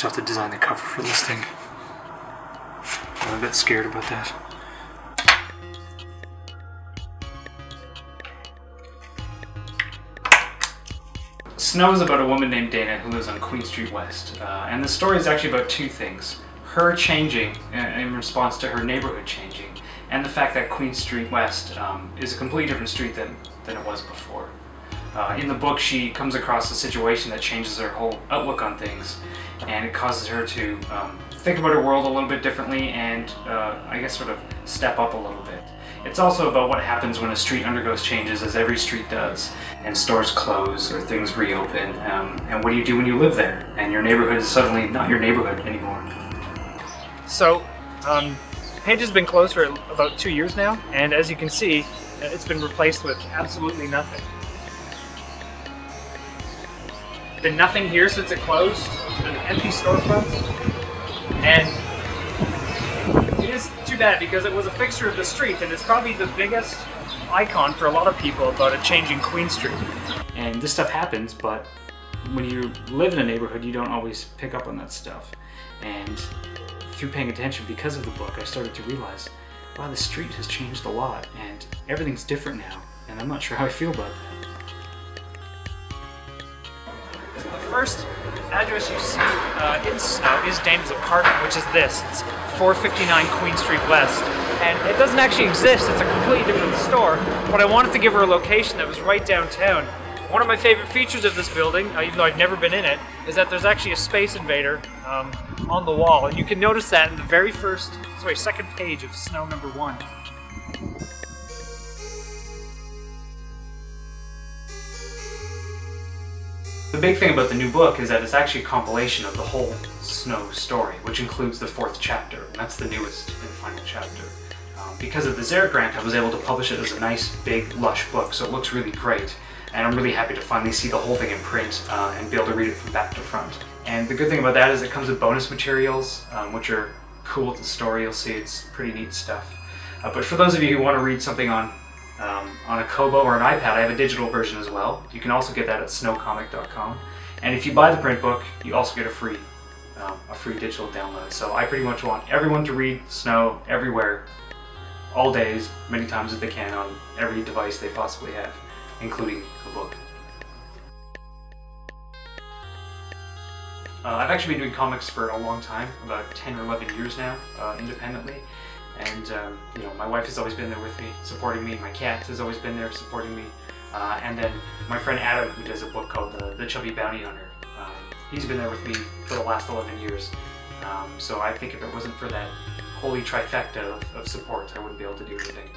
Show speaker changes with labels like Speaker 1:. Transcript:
Speaker 1: still have to design the cover for this thing. I'm a bit scared about that. Snow is about a woman named Dana who lives on Queen Street West, and the story is actually about two things. Her changing in response to her neighborhood changing, and the fact that Queen Street West is a completely different street than it was before. In the book, she comes across a situation that changes her whole outlook on things, and it causes her to think about her world a little bit differently and I guess sort of step up a little bit. It's also about what happens when a street undergoes changes, as every street does, and stores close or things reopen, and what do you do when you live there and your neighborhood is suddenly not your neighborhood anymore.
Speaker 2: So, Page has been closed for about 2 years now, and as you can see, it's been replaced with absolutely nothing. Been nothing here since it closed. It's been empty storefronts, and it is too bad because it was a fixture of the street, and it's probably the biggest icon for a lot of people about a changing Queen Street.
Speaker 1: And this stuff happens, but when you live in a neighborhood, you don't always pick up on that stuff. And through paying attention because of the book, I started to realize, wow, the street has changed a lot, and everything's different now, and I'm not sure how I feel about that.
Speaker 2: The first address you see in Snow is Dana's apartment, which is this. It's 459 Queen Street West. And it doesn't actually exist, it's a completely different store, but I wanted to give her a location that was right downtown. One of my favorite features of this building, even though I've never been in it, is that there's actually a Space Invader on the wall, and you can notice that in the very second page of Snow number 1.
Speaker 1: The big thing about the new book is that it's actually a compilation of the whole Snow story, which includes the 4th chapter, and that's the newest and final chapter. Because of the Xeric grant, I was able to publish it as a nice, big, lush book, so it looks really great. And I'm really happy to finally see the whole thing in print and be able to read it from back to front. And the good thing about that is it comes with bonus materials, which are cool with the story. You'll see it's pretty neat stuff. But for those of you who want to read something on a Kobo or an iPad, I have a digital version as well. You can also get that at snowcomic.com. And if you buy the print book, you also get a free digital download. So I pretty much want everyone to read Snow everywhere, all days, many times as they can, on every device they possibly have, including a book. I've actually been doing comics for a long time, about 10 or 11 years now, independently. And you know, my wife has always been there with me, supporting me. My cat has always been there supporting me. And then my friend Adam, who does a book called The Chubby Bounty Hunter, he's been there with me for the last 11 years. So I think if it wasn't for that holy trifecta of support, I wouldn't be able to do anything.